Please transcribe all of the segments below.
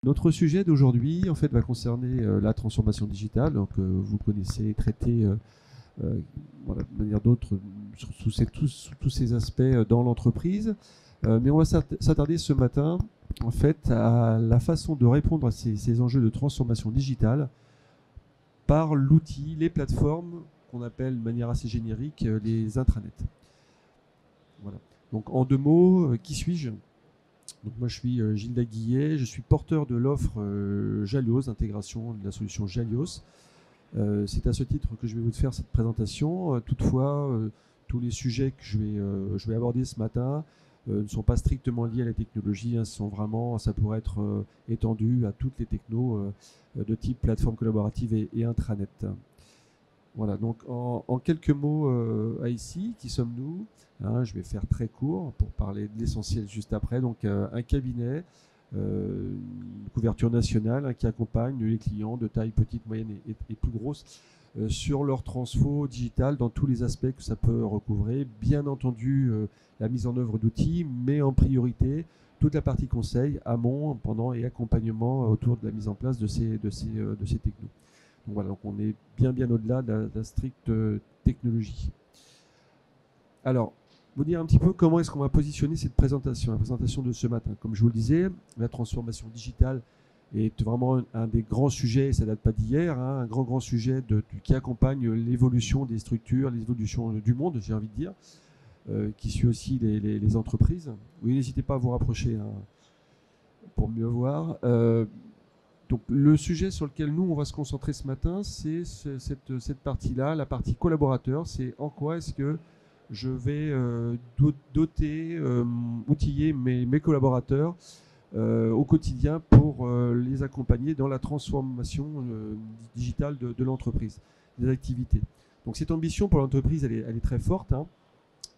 Notre sujet d'aujourd'hui, en fait, va concerner la transformation digitale. Donc, vous connaissez, traiter voilà, de manière d'autre sous tous ces aspects dans l'entreprise. Mais on va s'attarder ce matin, en fait, à la façon de répondre à ces enjeux de transformation digitale par l'outil, les plateformes qu'on appelle de manière assez générique les intranets. Voilà. Donc, en deux mots, qui suis-je ? Donc moi je suis Gilles Daguillet, je suis porteur de l'offre Jalios, intégration de la solution Jalios. C'est à ce titre que je vais vous faire cette présentation. Toutefois, tous les sujets que je vais aborder ce matin ne sont pas strictement liés à la technologie, hein, ça pourrait être étendu à toutes les technos de type plateforme collaborative et intranet. Voilà, donc en quelques mots ici, qui sommes-nous ? Je vais faire très court pour parler de l'essentiel juste après. Donc un cabinet, une couverture nationale qui accompagne les clients de taille petite, moyenne et plus grosse sur leur transfo digital dans tous les aspects que ça peut recouvrer. Bien entendu, la mise en œuvre d'outils, mais en priorité, toute la partie conseil, amont, pendant et accompagnement autour de la mise en place de ces technos. Donc voilà, donc on est bien au-delà de la stricte technologie. Alors, vous dire un petit peu comment est-ce qu'on va positionner cette présentation, la présentation de ce matin. Comme je vous le disais, la transformation digitale est vraiment un des grands sujets, ça ne date pas d'hier, hein, un grand sujet qui accompagne l'évolution des structures, l'évolution du monde, j'ai envie de dire, qui suit aussi les entreprises. Oui, n'hésitez pas à vous rapprocher hein, pour mieux voir. Donc le sujet sur lequel nous on va se concentrer ce matin, c'est cette partie-là, la partie collaborateur. C'est en quoi est-ce que je vais doter, outiller mes collaborateurs au quotidien pour les accompagner dans la transformation digitale de l'entreprise, des activités. Donc cette ambition pour l'entreprise, elle est très forte. Hein.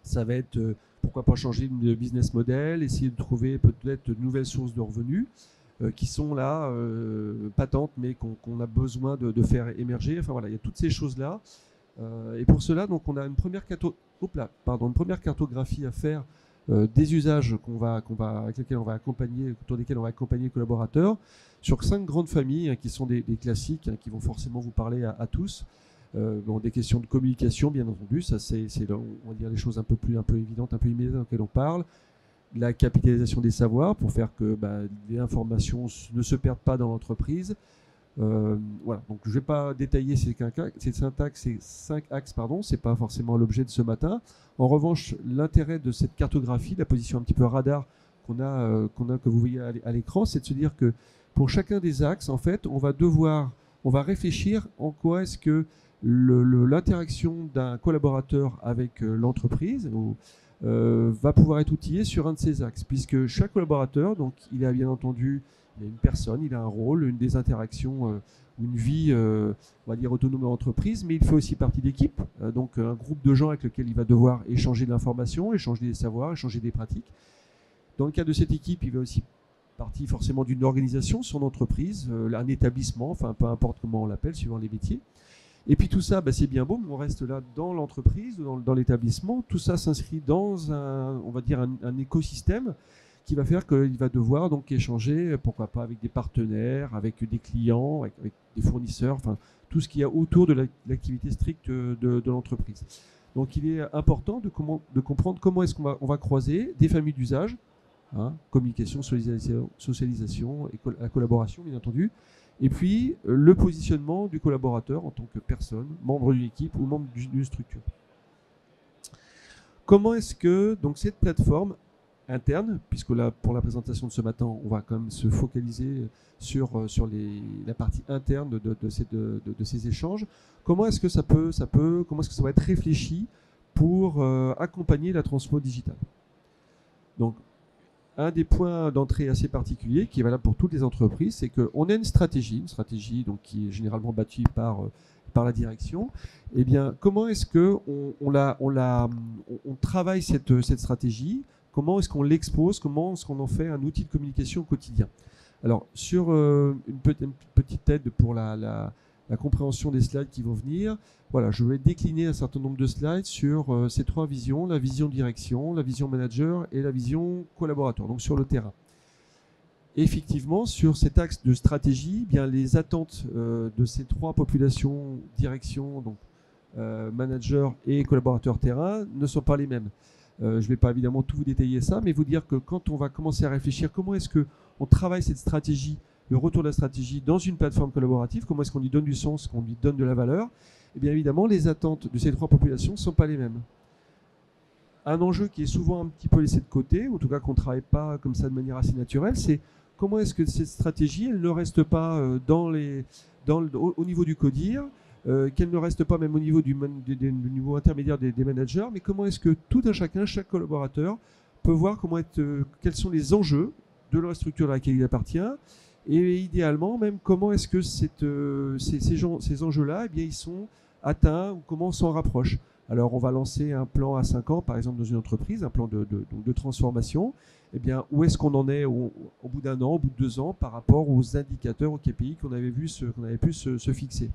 Ça va être pourquoi pas changer de business model, essayer de trouver peut-être de nouvelles sources de revenus. Qui sont là, patentes, mais qu'on a besoin de faire émerger. Enfin voilà, il y a toutes ces choses-là. Et pour cela, donc, on a une première cartographie à faire des usages avec lesquels on va accompagner, autour desquels on va accompagner les collaborateurs, sur 5 grandes familles hein, qui sont des classiques, hein, qui vont forcément vous parler à tous. Des questions de communication, bien entendu, ça c'est on va dire les choses un peu évidentes, un peu immédiates auxquelles on parle. La capitalisation des savoirs pour faire que les informations ne se perdent pas dans l'entreprise. Voilà, donc je ne vais pas détailler ces 5 axes, c'est pas forcément l'objet de ce matin. En revanche, l'intérêt de cette cartographie, la position un petit peu radar que vous voyez à l'écran, c'est de se dire que pour chacun des axes, en fait, on va réfléchir en quoi est-ce que l'interaction d'un collaborateur avec l'entreprise va pouvoir être outillé sur un de ces axes, puisque chaque collaborateur, donc il a bien entendu, il a une personne, il a un rôle, une des interactions, une vie, on va dire autonome dans l'entreprise, mais il fait aussi partie d'équipe, donc un groupe de gens avec lequel il va devoir échanger de l'information, échanger des savoirs, échanger des pratiques. Dans le cadre de cette équipe, il va aussi partie forcément d'une organisation, son entreprise, un établissement, enfin peu importe comment on l'appelle, suivant les métiers. Et puis tout ça, c'est bien beau, mais on reste là dans l'entreprise, dans l'établissement. Tout ça s'inscrit dans un écosystème qui va faire qu'il va devoir donc échanger, pourquoi pas avec des partenaires, avec des clients, avec des fournisseurs, enfin tout ce qu'il y a autour de l'activité stricte de l'entreprise. Donc il est important de comprendre comment est-ce qu'on va croiser des familles d'usage, hein, communication, socialisation et la collaboration bien entendu, et puis le positionnement du collaborateur en tant que personne, membre d'une équipe ou membre d'une structure. Comment est-ce que donc cette plateforme interne, puisque là pour la présentation de ce matin on va quand même se focaliser sur la partie interne de ces échanges, comment est-ce que ça va être réfléchi pour accompagner la transfo digitale. Donc un des points d'entrée assez particuliers qui est valable pour toutes les entreprises, c'est qu'on a une stratégie donc, qui est généralement bâtie par la direction. Eh bien, comment est-ce qu'on travaille cette stratégie ? Comment est-ce qu'on l'expose ? Comment est-ce qu'on en fait un outil de communication au quotidien ? Alors, sur une petite aide pour la compréhension des slides qui vont venir, voilà, je vais décliner un certain nombre de slides sur ces 3 visions, la vision direction, la vision manager et la vision collaborateur, donc sur le terrain. Effectivement, sur cet axe de stratégie, eh bien, les attentes de ces trois populations, direction, donc managers et collaborateurs terrain, ne sont pas les mêmes. Je ne vais pas évidemment tout vous détailler ça, mais vous dire que quand on va commencer à réfléchir comment est-ce qu'on travaille cette stratégie, le retour de la stratégie dans une plateforme collaborative, comment est-ce qu'on lui donne du sens, qu'on lui donne de la valeur, eh bien évidemment les attentes de ces trois populations ne sont pas les mêmes. Un enjeu qui est souvent un petit peu laissé de côté, ou en tout cas qu'on ne travaille pas comme ça de manière assez naturelle, c'est comment est-ce que cette stratégie elle ne reste pas au niveau du codir, qu'elle ne reste pas même au niveau du niveau intermédiaire des managers, mais comment est-ce que tout un chacun, chaque collaborateur, peut voir quels sont les enjeux de la structure à laquelle il appartient, et idéalement même comment est-ce que ces enjeux-là, eh bien, ils sont atteints ou comment on s'en rapproche. Alors on va lancer un plan à 5 ans, par exemple dans une entreprise, un plan de transformation. Eh bien, où est-ce qu'on en est au bout d'un an, au bout de 2 ans, par rapport aux indicateurs, aux KPI qu'on avait pu se fixer.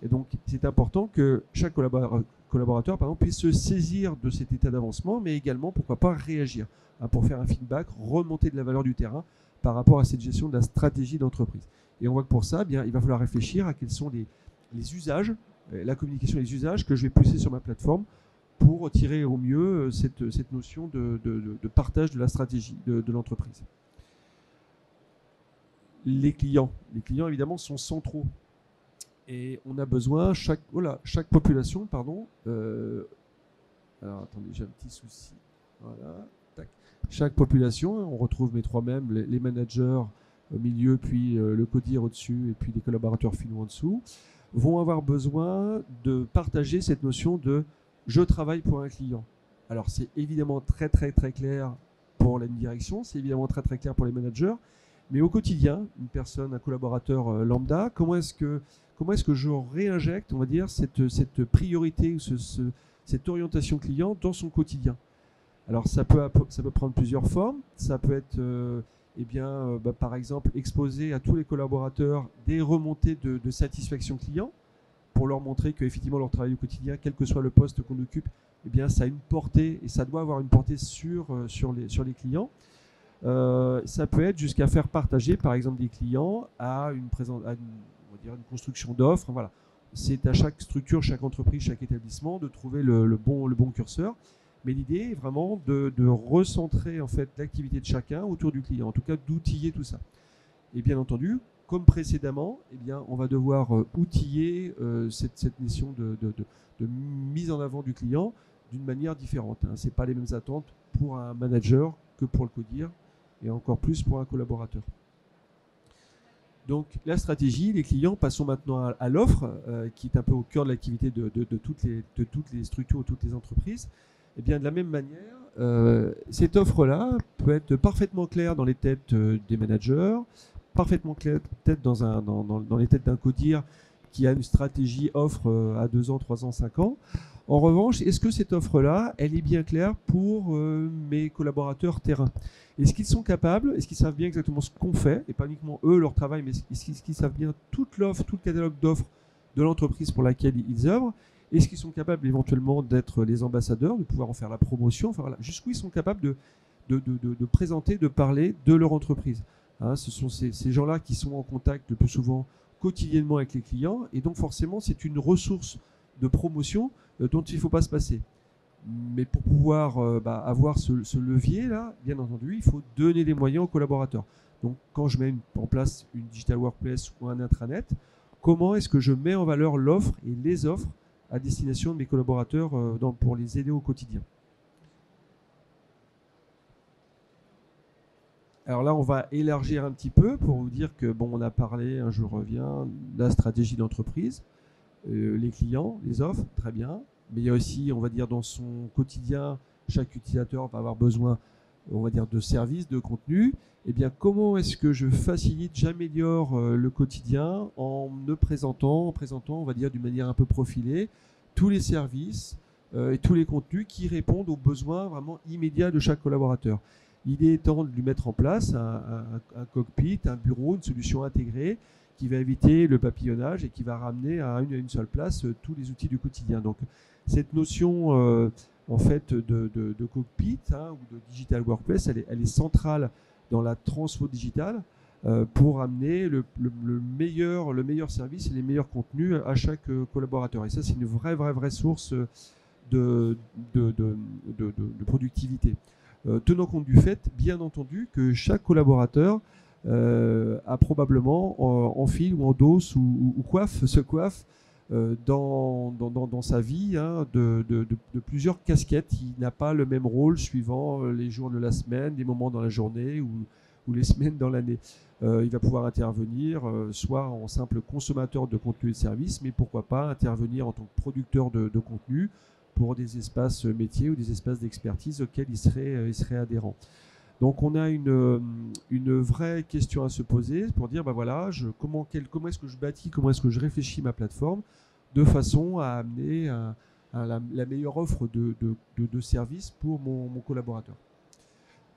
Et donc, c'est important que chaque collaborateur puisse se saisir de cet état d'avancement, mais également, pourquoi pas, réagir pour faire un feedback, remonter de la valeur du terrain par rapport à cette gestion de la stratégie d'entreprise. Et on voit que pour ça, eh bien, il va falloir réfléchir à quels sont les usages, la communication et les usages que je vais pousser sur ma plateforme pour tirer au mieux cette notion de partage de la stratégie de l'entreprise. Les clients, évidemment, sont centraux. Et on a besoin, chaque population, alors attendez, j'ai un petit souci. Voilà, tac. Chaque population, on retrouve mes trois mêmes, les managers au milieu, puis le codir au-dessus, et puis les collaborateurs finaux en dessous, vont avoir besoin de partager cette notion de je travaille pour un client. Alors c'est évidemment très très très clair pour la direction, c'est évidemment très très clair pour les managers, mais au quotidien, une personne, un collaborateur lambda, comment est-ce que je réinjecte, on va dire, cette priorité ou cette orientation client dans son quotidien? Alors ça peut prendre plusieurs formes, ça peut être par exemple exposer à tous les collaborateurs des remontées de satisfaction client, pour leur montrer qu'effectivement leur travail au quotidien, quel que soit le poste qu'on occupe, eh bien, ça a une portée et ça doit avoir une portée sur les clients. Ça peut être jusqu'à faire partager par exemple des clients à une construction d'offres. Voilà. C'est à chaque structure, chaque entreprise, chaque établissement de trouver le bon curseur. Mais l'idée est vraiment de recentrer en fait l'activité de chacun autour du client, en tout cas d'outiller tout ça. Et bien entendu, comme précédemment, eh bien, on va devoir outiller cette mission de mise en avant du client d'une manière différente. Ce n'est pas les mêmes attentes pour un manager que pour le codir, et encore plus pour un collaborateur. Donc la stratégie, les clients, passons maintenant à l'offre, qui est un peu au cœur de l'activité de toutes les structures ou toutes les entreprises. Et bien de la même manière, cette offre-là peut être parfaitement claire dans les têtes des managers, parfaitement claire peut-être dans les têtes d'un codir qui a une stratégie offre à 2 ans, 3 ans, 5 ans. En revanche, est-ce que cette offre-là, elle est bien claire pour mes collaborateurs terrain? Est-ce qu'ils sont capables, est-ce qu'ils savent bien exactement ce qu'on fait, et pas uniquement eux, leur travail, mais est-ce qu'ils savent bien toute l'offre, tout le catalogue d'offres de l'entreprise pour laquelle ils œuvrent? Est-ce qu'ils sont capables éventuellement d'être les ambassadeurs, de pouvoir en faire la promotion? Enfin voilà, jusqu'où ils sont capables de présenter, de parler de leur entreprise. Ce sont ces gens-là qui sont en contact le plus souvent quotidiennement avec les clients, et donc forcément c'est une ressource de promotion dont il ne faut pas se passer. Mais pour pouvoir avoir ce levier-là, bien entendu, il faut donner les moyens aux collaborateurs. Donc quand je mets en place une digital workplace ou un intranet, comment est-ce que je mets en valeur l'offre et les offres à destination de mes collaborateurs pour les aider au quotidien? Alors là, on va élargir un petit peu pour vous dire que, on a parlé, je reviens, de la stratégie d'entreprise, les clients, les offres, très bien. Mais il y a aussi, on va dire, dans son quotidien, chaque utilisateur va avoir besoin, on va dire, de services, de contenu. Eh bien, comment est-ce que je facilite, j'améliore le quotidien en présentant, on va dire, d'une manière un peu profilée, tous les services et tous les contenus qui répondent aux besoins vraiment immédiats de chaque collaborateur. L'idée étant de lui mettre en place un cockpit, un bureau, une solution intégrée qui va éviter le papillonnage et qui va ramener à une seule place tous les outils du quotidien. Donc cette notion en fait de cockpit ou de digital workplace, elle est centrale dans la transfo digitale pour amener le meilleur service et les meilleurs contenus à chaque collaborateur. Et ça, c'est une vraie source de productivité. Tenant compte du fait, bien entendu, que chaque collaborateur a probablement enfile ou endosse ou se coiffe dans sa vie de plusieurs casquettes. Il n'a pas le même rôle suivant les jours de la semaine, des moments dans la journée ou les semaines dans l'année. Il va pouvoir intervenir soit en simple consommateur de contenu et de services, mais pourquoi pas intervenir en tant que producteur de contenu pour des espaces métiers ou des espaces d'expertise auxquels il serait adhérent. Donc on a une vraie question à se poser pour dire voilà, comment est-ce que je bâtis, comment est-ce que je réfléchis ma plateforme de façon à amener la meilleure offre de services pour mon collaborateur.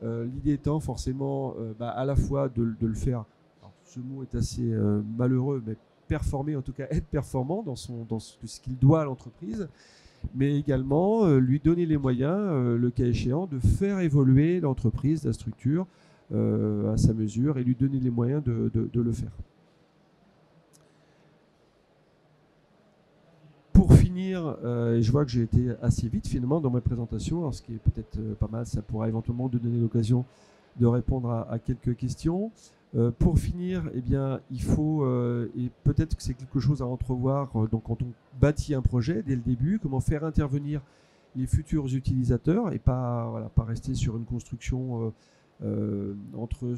L'idée étant forcément à la fois de le faire, alors, ce mot est assez malheureux, mais performer, en tout cas être performant dans ce qu'il doit à l'entreprise, mais également lui donner les moyens, le cas échéant, de faire évoluer l'entreprise, la structure à sa mesure et lui donner les moyens de le faire. Pour finir, je vois que j'ai été assez vite finalement dans ma présentation, alors ce qui est peut-être pas mal, ça pourra éventuellement donner l'occasion de répondre à quelques questions. Pour finir, eh bien, il faut, et peut-être que c'est quelque chose à entrevoir donc quand on bâtit un projet dès le début, comment faire intervenir les futurs utilisateurs et pas rester sur une construction entre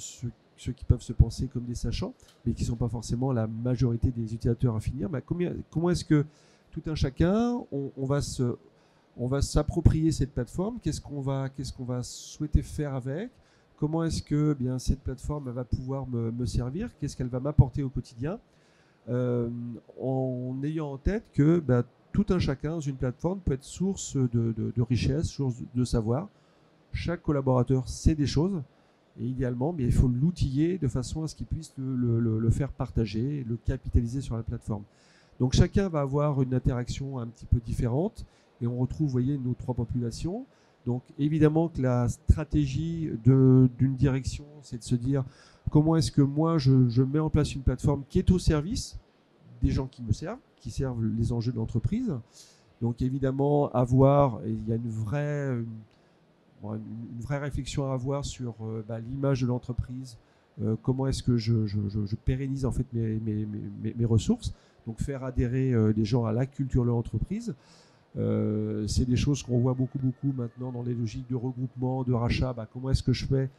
ceux qui peuvent se penser comme des sachants, mais qui ne sont pas forcément la majorité des utilisateurs à finir. Comment est-ce que tout un chacun, on va s'approprier cette plateforme, qu'est-ce qu'on va souhaiter faire avec, comment est-ce que cette plateforme va pouvoir me servir, qu'est-ce qu'elle va m'apporter au quotidien, en ayant en tête que tout un chacun dans une plateforme peut être source de richesse, source de savoir. Chaque collaborateur sait des choses, et idéalement, il faut l'outiller de façon à ce qu'il puisse le faire partager, le capitaliser sur la plateforme. Donc chacun va avoir une interaction un petit peu différente et on retrouve, vous voyez, nos trois populations. Donc évidemment que la stratégie d'une direction, c'est de se dire comment est-ce que moi je mets en place une plateforme qui est au service des gens qui me servent, qui servent les enjeux de l'entreprise. Donc évidemment il y a une vraie réflexion à avoir sur l'image de l'entreprise, comment est-ce que je pérennise en fait mes ressources. Donc faire adhérer les gens à la culture de l'entreprise. C'est des choses qu'on voit beaucoup maintenant dans les logiques de regroupement, de rachat. Comment est-ce que je fais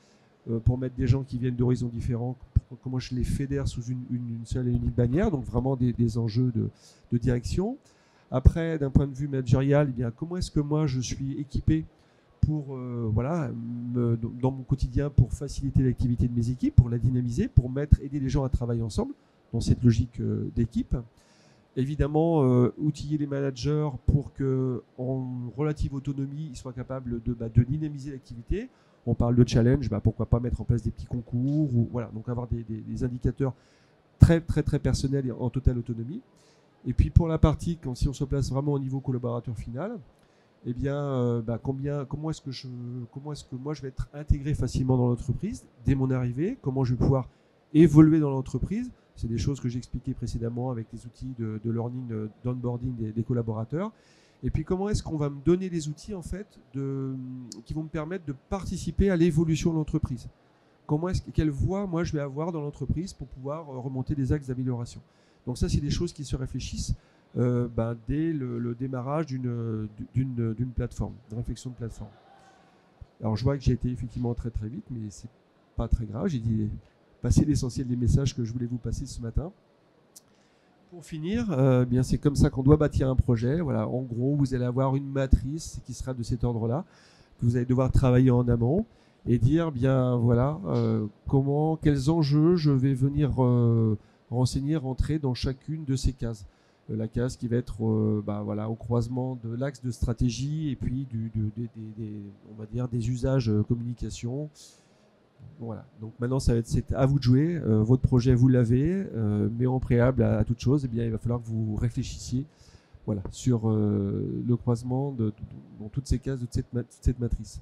pour mettre des gens qui viennent d'horizons différents, comment je les fédère sous une seule et unique bannière. Donc vraiment des enjeux de direction. Après, d'un point de vue managérial, comment est-ce que moi je suis équipé pour dans mon quotidien pour faciliter l'activité de mes équipes, pour la dynamiser, pour aider les gens à travailler ensemble dans cette logique d'équipe. Évidemment, outiller les managers pour qu'en relative autonomie, ils soient capables de dynamiser l'activité. On parle de challenge, pourquoi pas mettre en place des petits concours, donc avoir des indicateurs très personnels et en totale autonomie. Et puis pour la partie, si on se place vraiment au niveau collaborateur final, comment est-ce que moi je vais être intégré facilement dans l'entreprise dès mon arrivée, comment je vais pouvoir évoluer dans l'entreprise. C'est des choses que j'ai expliquées précédemment avec les outils de learning, d'onboarding des collaborateurs. Et puis comment est-ce qu'on va me donner des outils en fait qui vont me permettre de participer à l'évolution de l'entreprise. Quelle voie moi je vais avoir dans l'entreprise pour pouvoir remonter des axes d'amélioration. Donc ça, c'est des choses qui se réfléchissent dès le démarrage d'une plateforme, de réflexion de plateforme. Alors je vois que j'ai été effectivement très vite, mais c'est pas très grave. J'ai dit passer l'essentiel des messages que je voulais vous passer ce matin. Pour finir, c'est comme ça qu'on doit bâtir un projet. Voilà, en gros, vous allez avoir une matrice qui sera de cet ordre-là, que vous allez devoir travailler en amont et dire quels enjeux je vais venir rentrer dans chacune de ces cases. La case qui va être au croisement de l'axe de stratégie et puis on va dire des usages communication. Voilà. Donc maintenant, c'est à vous de jouer. Votre projet, vous l'avez, mais en préalable à toute chose, il va falloir que vous réfléchissiez sur le croisement dans toutes ces cases de cette matrice.